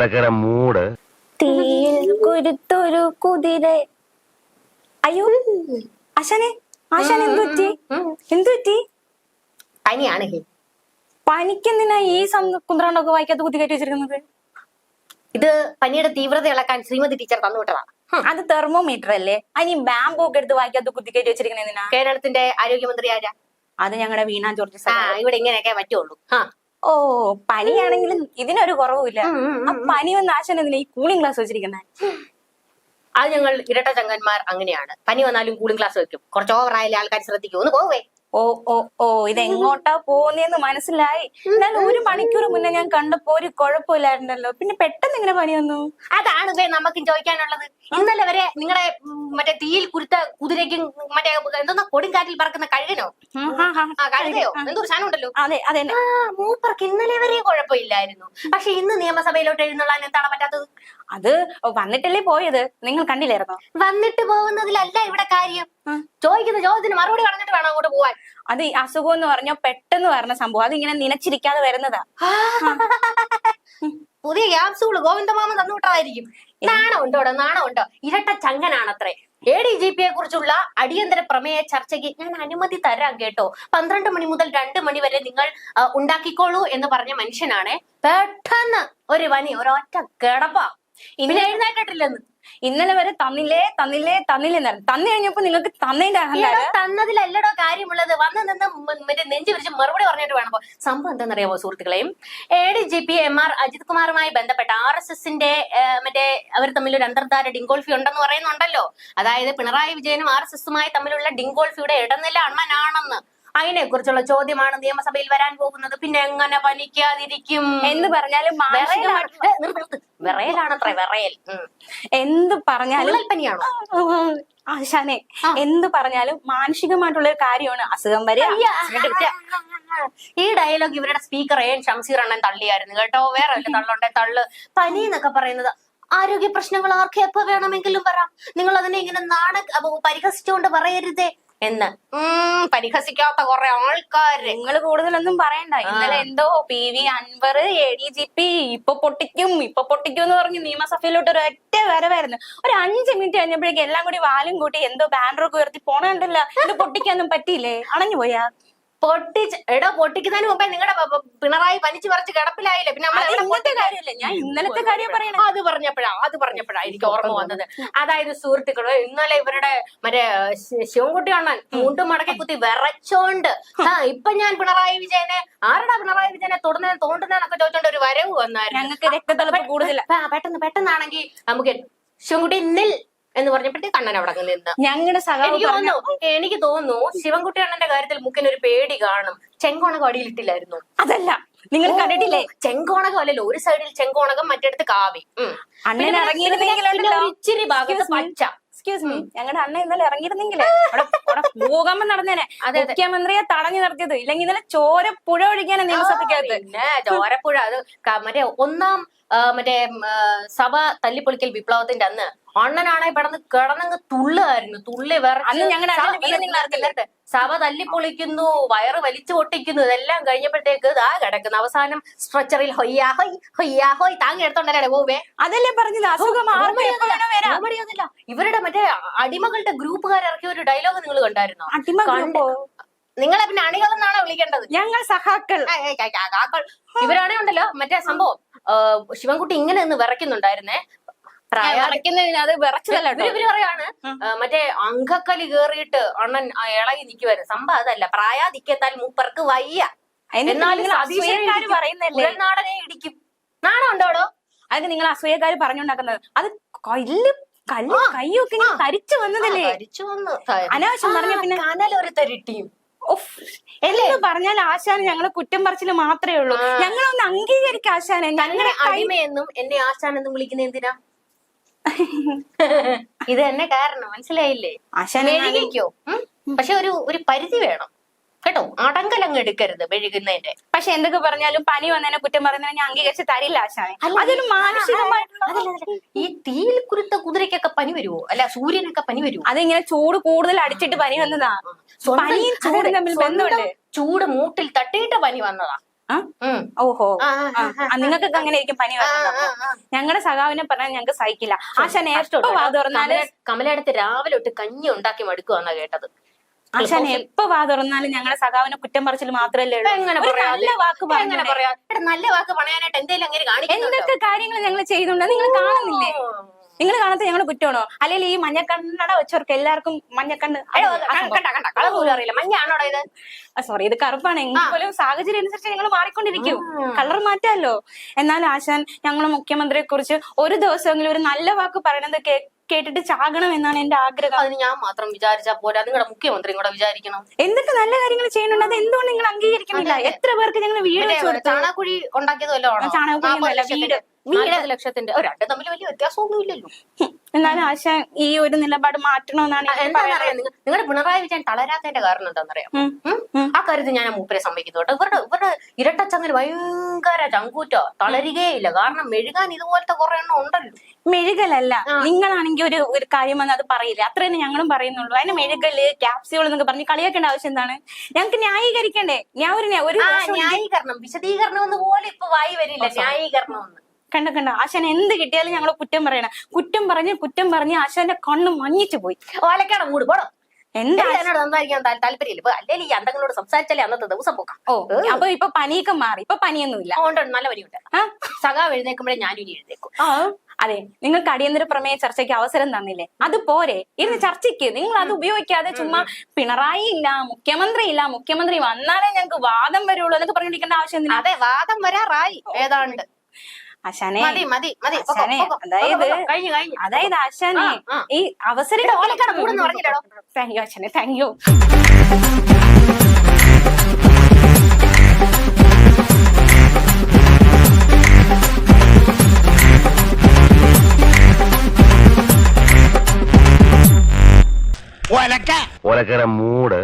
കിടക്കണ മൂട് തീയിൽ കുരുത്തൊരു കുതിര. അയ്യോ ആശാനെ, ആശാൻ എന്തു പറ്റി? എന്തു പറ്റി? പനിയാണ്. പനിക്കെന്തിനാ ഈ കുന്ത്രാണ്ടൊക്കെ വായിക്കാത്ത കുത്തിക്കയറ്റി വെച്ചിരിക്കുന്നത്? ഇത് പനിയുടെ തീവ്രത ഇളക്കാൻ ശ്രീമതി ടീച്ചർ തന്നുവിട്ടതാ. അത് തെർമോമീറ്റർ അല്ലേ? അതിന് ബാമ്പു ഒക്കെ എടുത്ത് വായിക്കാത്ത കുത്തിക്കയറ്റി വെച്ചിരിക്കുന്നത് എന്തിനാ? കേരളത്തിന്റെ ആരോഗ്യമന്ത്രി ആരാ? അത് ഞങ്ങളുടെ വീണ ജോർജ്. ഇവിടെ ഇങ്ങനെയൊക്കെ പറ്റുള്ളൂ. ഓ, പനിയാണെങ്കിലും ഇതിനൊരു കുറവുമില്ല. ആ പനി വന്ന ആശാൻ എന്തിനാ ഈ കൂളിംഗ് ഗ്ലാസ് വെച്ചിരിക്കുന്നത്? അത് ഞങ്ങൾ ഇരട്ട ചങ്കന്മാർ അങ്ങനെയാണ്. പനി വന്നാലും കൂളിംഗ് ഗ്ലാസ് വെക്കും. കുറച്ച് ഓവറായാലും ആൾക്കാർ ശ്രദ്ധിക്കും. ഒന്ന് പോവേ. ഓ ഓ ഓ, ഇതെങ്ങോട്ടാ പോകുന്നേന്ന് മനസ്സിലായി. എന്നാലും 1 മണിക്കൂർ മുന്നേ ഞാൻ കണ്ടപ്പോ ഒരു കുഴപ്പമില്ലായിരുന്നല്ലോ, പിന്നെ പെട്ടെന്ന് ഇങ്ങനെ പനി വന്നു? അതാണ് നമുക്കും ചോദിക്കാനുള്ളത്. ഇന്നലെ വരെ നിങ്ങളെ മറ്റേ തീയിൽ കുരുത്ത കുതിരയ്ക്കും മറ്റേ എന്തോന്നാ കൊടുങ്കാറ്റിൽ പറക്കുന്ന കഴുകനോ കഴുകയോ എന്തോ സാധനം ഉണ്ടല്ലോ, അതെ അതെ, മൂപ്പർക്ക് ഇന്നലെ വരെ കുഴപ്പമില്ലായിരുന്നു. പക്ഷെ ഇന്ന് നിയമസഭയിലോട്ട് എഴുന്നള്ളാൻ എന്താണ് പറ്റാത്തത്? അത് വന്നിട്ടല്ലേ പോയത്, നിങ്ങൾ കണ്ടില്ലായിരുന്നോ? വന്നിട്ട് പോകുന്നതിലല്ല ഇവിടെ കാര്യം. ചോദിക്കുന്ന ചോദ്യത്തിന് മറുപടി പറഞ്ഞിട്ട് വേണം അങ്ങോട്ട് പോവാൻ. അത് ഈ അസുഖം എന്ന് പറഞ്ഞാൽ പെട്ടെന്ന് വരണ സംഭവം, അതിങ്ങനെ നിലച്ചിരിക്കാതെ വരുന്നതാ. പുതിയ ക്യാപ്സൂള് ഗോവിന്ദമാമ തന്നുവിട്ടതായിരിക്കും. നാണം ഉണ്ടോടോ, നാണം ഉണ്ടോ? ഇരട്ട ചങ്കനാണത്രേ. ADGP യെ കുറിച്ചുള്ള അടിയന്തര പ്രമേയ ചർച്ചയ്ക്ക് ഞാൻ അനുമതി തരാം കേട്ടോ. 12 മണി മുതൽ 2 മണി വരെ നിങ്ങൾ ഉണ്ടാക്കിക്കോളൂ എന്ന് പറഞ്ഞ മനുഷ്യനാണ്. പെട്ടെന്ന് ഒരു പനി, ഒരൊറ്റ കിടപ്പാ. ഇന്നലെ എഴുന്നേറ്റിട്ടില്ലെന്ന്. ഇന്നലെ വരെ തന്നില്ലേ തന്നില്ലേ തന്നില്ലെന്നായിരുന്നു. തന്നു കഴിഞ്ഞപ്പോ നിങ്ങൾക്ക് തന്നതിന്റെ അഹങ്കാരം. തന്നതിലല്ലടോ കാര്യമുള്ളത്. വന്ന് നിന്ന് മറ്റേ നെഞ്ചു വിരിച്ച് മറുപടി പറഞ്ഞിട്ട് വേണം. സംഭവം എന്താണെന്നറിയാമോ സുഹൃത്തുക്കളെയും? ADGP MR അജിത് കുമാറുമായി ബന്ധപ്പെട്ട RSSന്റെ മറ്റേ അവർ തമ്മിലൊരു അന്തർധാര ഡിങ്കോൾഫി ഉണ്ടെന്ന് പറയുന്നുണ്ടല്ലോ. അതായത് പിണറായി വിജയനും RSSുമായി തമ്മിലുള്ള ഡിങ്കോൾഫിയുടെ ഇടനില അണ്ണനാണെന്ന്. അതിനെ കുറിച്ചുള്ള ചോദ്യമാണ് നിയമസഭയിൽ വരാൻ പോകുന്നത്. പിന്നെ എങ്ങനെ പനിക്കാതിരിക്കും എന്ന് പറഞ്ഞാലും വിറയലാണത്രേ, വിറയൽ. എന്ത് പറഞ്ഞാലും പനിയാണോ ആശാനെ? എന്ത് പറഞ്ഞാലും മാനുഷികമായിട്ടുള്ള ഒരു കാര്യമാണ് അസുഖം വരെ. ഈ ഡയലോഗ് ഇവരുടെ സ്പീക്കർ ഷംസീർ അണ്ണൻ തള്ളിയായിരുന്നു കേട്ടോ. വേറെ വല്ല തള്ളുണ്ടേ തള്ളു. പനി എന്നൊക്കെ പറയുന്നത് ആരോഗ്യ പ്രശ്നങ്ങൾ ആർക്കും എപ്പോ വേണമെങ്കിലും വരാം. നിങ്ങൾ അതിനെ ഇങ്ങനെ പരിഹസിച്ചുകൊണ്ട് പറയരുതേ എന്ന് പരിഹസിക്കാത്ത കുറെ ആൾക്കാര്. നിങ്ങൾ കൂടുതലൊന്നും പറയണ്ട. ഇന്നലെ എന്തോ PV അൻവർ ADGP ഇപ്പൊ പൊട്ടിക്കും എന്ന് പറഞ്ഞ് നിയമസഭയിലോട്ട് ഒരു ഒറ്റ വരവായിരുന്നു. ഒരു 5 മിനിറ്റ് കഴിഞ്ഞപ്പോഴേക്കും എല്ലാം കൂടി വാലും കൂട്ടി എന്തോ ബാനറൊക്കെ ഉയർത്തി പോണണ്ടല്ലോ. ഇത് പൊട്ടിക്കാനും പറ്റിയില്ലേ? അണഞ്ഞു പോയാ? പൊട്ടിക്കുന്നതിന് മുമ്പേ നിങ്ങളുടെ പിണറായി പനിച്ചു പറിച്ച് കിടപ്പിലായില്ലേ? പിന്നെ ഇന്നത്തെ കാര്യമല്ലേ, ഞാൻ ഇന്നലത്തെ കാര്യം പറയണേ. അത് പറഞ്ഞപ്പോഴാ എനിക്ക് ഓർമ്മ വന്നത്. അതായത് സുഹൃത്തുക്കള്, ഇന്നലെ ഇവരുടെ മറ്റേ ശിവൻകുട്ടി അണ്ണൻ മുണ്ടും മടക്കി കുത്തി വിറച്ചോണ്ട് ഇപ്പൊ ഞാൻ പിണറായി വിജയനെ തോണ്ടുന്നതെന്നൊക്കെ ചോദിച്ചോണ്ട് ഒരു വരവ് വന്നായിരുന്നു. ഞങ്ങൾക്ക് രക്തത്തിളപ്പ് കൂടുതൽ. പെട്ടെന്നാണെങ്കിൽ നമുക്ക് ശിവൻകുട്ടി നിൽ എന്ന് പറഞ്ഞപ്പോഴത്തേക്ക് കണ്ണൻ അവിടെ നിന്ന്. ഞങ്ങളുടെ എനിക്ക് തോന്നുന്നു ശിവൻകുട്ടി അണ്ണന്റെ കാര്യത്തിൽ മുക്കിന് ഒരു പേടി കാണും. ചെങ്കോണകം അടിയിലിട്ടില്ലായിരുന്നു? അതല്ല, നിങ്ങൾ കണ്ടിട്ടില്ലേ? ചെങ്കോണകം അല്ലല്ലോ, ഒരു സൈഡിൽ ചെങ്കോണകം മറ്റെടുത്ത് കാവി. അണ്ണൻ ഇറങ്ങിയിരുന്നെങ്കിലോ ഇച്ചിരി ഭാഗത്ത് പച്ച. എക്സ്ക്യൂസ് മീ, ഞങ്ങളുടെ അണ്ണൻ ഇന്നലെ ഇറങ്ങിയിരുന്നെങ്കിലേ ഭൂകമ്പം നടന്നേനെ. മുഖ്യമന്ത്രിയെ തടഞ്ഞു നിർത്തിയത്. ഇല്ലെങ്കിൽ ഇന്നലെ ചോരപ്പുഴ ഒഴിക്കാനാ നിയമസഭയ്ക്കകത്ത്. പിന്നെ ചോരപ്പുഴ അത് മറ്റേ ഒന്നാം മറ്റേ സഭ തല്ലിപ്പൊളിക്കൽ വിപ്ലവത്തിന്റെ അന്ന് അണ്ണനാണെ കിടന്നങ്ങ് തുള്ളുമായിരുന്നു. തുള്ളി ഞങ്ങളുടെ സഭ തല്ലിപ്പൊളിക്കുന്നു, വയറ് വലിച്ചു പൊട്ടിക്കുന്നു. ഇതെല്ലാം കഴിഞ്ഞപ്പോഴത്തേക്ക് ഇതാ കിടക്കുന്നു. അവസാനം സ്ട്രെച്ചറിൽ ഹൊയ്യാ ഹൊയ് താങ്ങി എടുത്തോണ്ടല്ലേ പോവേ. അതല്ലേ പറഞ്ഞത്, അസുഖം മറുപടിയൊന്നുമില്ല. ഇവരുടെ മറ്റേ അടിമകളുടെ ഗ്രൂപ്പുകാർ ഇറക്കിയ ഒരു ഡയലോഗ് നിങ്ങൾ കണ്ടായിരുന്നോ? നിങ്ങളെ പിന്നെ അണികളെന്നാണോ വിളിക്കേണ്ടത്? ഞങ്ങൾ സഹാക്കൾ. ഇവരാണേ ഉണ്ടല്ലോ മറ്റേ സംഭവം. ശിവൻകുട്ടി ഇങ്ങനെ നിന്ന് വിറയ്ക്കുന്നുണ്ടായിരുന്നേ. അത് വിറച്ചതല്ല. ഇവര് പറയാണ് മറ്റേ അങ്കക്കലി കേറിയിട്ട് അണ്ണൻ ഇളകി നിൽക്കുവായിരുന്നു. സംഭവം അതല്ല, പ്രായാധിക്യത്താൽ മൂപ്പർക്ക് വയ്യ. എന്നാലും നാടനെ ഇടിക്കും. നാണം ഉണ്ടോടോ? അത് നിങ്ങൾ അസൂയക്കാര് പറഞ്ഞുണ്ടാക്കുന്നത്. അത് കയ്യൊക്കെ തരിച്ചു വന്നതല്ലേ? അനാവശ്യം പറഞ്ഞ പിന്നെ കനലൊരു തരിട്ടിയും എന്ന് പറഞ്ഞാൽ ആശാന് ഞങ്ങളെ കുറ്റം പറച്ചില് മാത്രമേ ഉള്ളൂ. ഞങ്ങളൊന്ന് അംഗീകരിക്കുക ആശാനെ. ഞങ്ങളുടെ അടിമയെന്നും എന്നെ ആശാനെന്നും വിളിക്കുന്ന എന്തിനാ? ഇത് തന്നെ കാരണം, മനസ്സിലായില്ലേ? മെഴുകിക്കോ, പക്ഷെ ഒരു പരിധി വേണം കേട്ടോ. അടങ്കലങ്ങ് എടുക്കരുത് മെഴുകുന്നതിന്റെ. പക്ഷെ എന്തൊക്കെ പറഞ്ഞാലും പനി വന്നതിനെ കുറ്റം പറയുന്നതിനെ ഞാൻ അംഗീകരിച്ച് തരില്ല ആശാനെ. അതൊരു മാനസികമായിട്ടുള്ള. ഈ തീയിൽ കുരുത്ത കുതിരയ്ക്കൊക്കെ പനി വരുവോ? അല്ല സൂര്യനൊക്കെ പനി വരുവോ? അതിങ്ങനെ ചൂട് കൂടുതൽ അടിച്ചിട്ട് പനി വന്നതാ. പനിയും ചൂടും തമ്മിൽ ബന്ധമുണ്ട്. ചൂട് മൂട്ടിൽ തട്ടിയിട്ട് പനി വന്നതാ. ഓഹോ നിങ്ങൾക്കൊക്കെ അങ്ങനെ ആയിരിക്കും പനി വരുന്നത്. ഞങ്ങളുടെ സഖാവിനെ പറഞ്ഞാൽ ഞങ്ങൾക്ക് സഹിക്കില്ല. ആശാൻ എപ്പോ വാ തുറന്നാലും കമലടുത്ത് രാവിലെ തൊട്ട് കഞ്ഞി ഉണ്ടാക്കി മടുക്കുവാന്നാ കേട്ടത്. ആശാൻ എപ്പോ വാ തുറന്നാലും ഞങ്ങളുടെ സഖാവിനെ കുറ്റം പറച്ചിൽ മാത്രമല്ലേ ഉള്ളൂ. നല്ല വാക്ക് പറയാ നല്ല വാക്ക് പറയാനായിട്ട് എന്തെങ്കിലും അങ്ങനെ കാണിക്കും. എന്തൊക്കെ കാര്യങ്ങൾ ഞങ്ങൾ ചെയ്യുന്നുണ്ട് നിങ്ങൾ കാണുന്നില്ലേ? നിങ്ങൾ കാണാത്ത ഞങ്ങൾ കുറ്റമാണോ? അല്ലെങ്കിൽ ഈ മഞ്ഞക്കണ്ണട വെച്ചവർക്ക് എല്ലാവർക്കും മഞ്ഞക്കണ്ണ് അറിയില്ല. മഞ്ഞാണോ ഇത്? സോറി, ഇത് കറുപ്പാണ്. എങ്കിൽ പോലും സാഹചര്യം അനുസരിച്ച് ഞങ്ങൾ മാറിക്കൊണ്ടിരിക്കും. കളർ മാറ്റാമല്ലോ. എന്നാൽ ആശാൻ ഞങ്ങളെ മുഖ്യമന്ത്രിയെ കുറിച്ച് ഒരു ദിവസമെങ്കിലും ഒരു നല്ല വാക്ക് പറയണത് കേട്ടിട്ട് ചാകണം എന്നാണ് എന്റെ ആഗ്രഹം. അതിന് ഞാൻ മാത്രം വിചാരിച്ചാ പോരാ, നിങ്ങളുടെ മുഖ്യമന്ത്രി കൂടെ വിചാരിക്കണം. എന്തൊക്കെ നല്ല കാര്യങ്ങൾ ചെയ്യുന്നുണ്ട്, അത് എന്തുകൊണ്ട് നിങ്ങൾ അംഗീകരിക്കുന്നില്ല? എത്ര പേർക്ക് ഞങ്ങൾ വീട് വെച്ചു കൊടുത്തു? ചാണകക്കുഴി ഉണ്ടാക്കിയതല്ലോ. വീട് 4 ലക്ഷത്തിന്റെ രണ്ടും തമ്മിൽ വലിയ വ്യത്യാസമൊന്നും ഇല്ലല്ലോ. എന്നാലും ആശാൻ ഈ ഒരു നിലപാട് മാറ്റണമെന്നാണ് എന്താണെന്നറിയാം. നിങ്ങളുടെ പിണറായി വിജയൻ തളരാത്തതിന്റെ കാരണം എന്താണെന്നറിയാം? ആ കാര്യത്തിൽ ഞാൻ മൂപ്പരെ സമ്മതിക്കുന്നു കേട്ടോ. ഇവരുടെ ഇരട്ടച്ചങ്ങൽ ഭയങ്കര ചങ്കൂറ്റോ, തളരുകയില്ല. കാരണം മെഴുകാൻ ഇതുപോലത്തെ കുറെ എണ്ണം ഉണ്ടല്ലോ. മെഴുകലല്ല, നിങ്ങളാണെങ്കിൽ ഒരു കാര്യം വന്ന് അത് പറയില്ല, അത്ര തന്നെ ഞങ്ങളും പറയുന്നുള്ളൂ. അതിന് മെഴുകല് ക്യാപ്സ്യൂൾ എന്നൊക്കെ പറഞ്ഞ് കളിയാക്കേണ്ട ആവശ്യം എന്താണ്? ഞങ്ങൾക്ക് ന്യായീകരിക്കണ്ടേ? ഞാൻ ഒരു ന്യായീകരണം വിശദീകരണം ഒന്ന് പോലെ ഇപ്പൊ വായി വരില്ല. ന്യായീകരണം ഒന്ന് കണ്ട ആശാൻ എന്ത് കിട്ടിയാലും ഞങ്ങൾ കുറ്റം പറയണം. കുറ്റം പറഞ്ഞ് ആശാന്റെ കണ്ണ് മഞ്ഞിച്ചു പോയി. ഓലക്കാണ് മൂട് പോടോ. എന്താ എന്നോട് സംസാരിക്കാൻ താല്പര്യമില്ല. അല്ലെങ്കിൽ ഈ അന്തങ്ങളോട് സംസാരിച്ചാലേ അന്നത്തെ ദിവസം പോക്കാം. അപ്പൊ ഇപ്പൊ പനിയൊക്കെ മാറി, ഇപ്പൊ പനിയൊന്നുമില്ല. ഉണ്ട്, നല്ല പനിയുണ്ട്. സഖാവ് എഴുന്നേക്കുമ്പോഴേ ഞാനും ഇനി എഴുന്നേക്കും. അതെ, നിങ്ങൾക്ക് അടിയന്തര പ്രമേയ ചർച്ചയ്ക്ക് അവസരം തന്നില്ലേ? അത് പോരെ? ഇരുന്ന് ചർച്ചയ്ക്ക് നിങ്ങൾ അത് ഉപയോഗിക്കാതെ ചുമ്മാ പിണറായി ഇല്ല, മുഖ്യമന്ത്രി വന്നാലേ ഞങ്ങൾക്ക് വാദം വരുള്ളൂ എന്നൊക്കെ പറഞ്ഞിരിക്കേണ്ട ആവശ്യം എന്തിനാ? അതെ, വാദം വരാറായി ഏതാണ്ട്. ആശാനെ അതായത് ആശാനെ ഈ അവസരം താങ്ക് യു ആശാനെ, താങ്ക് യു. ഒലക്കര മൂട്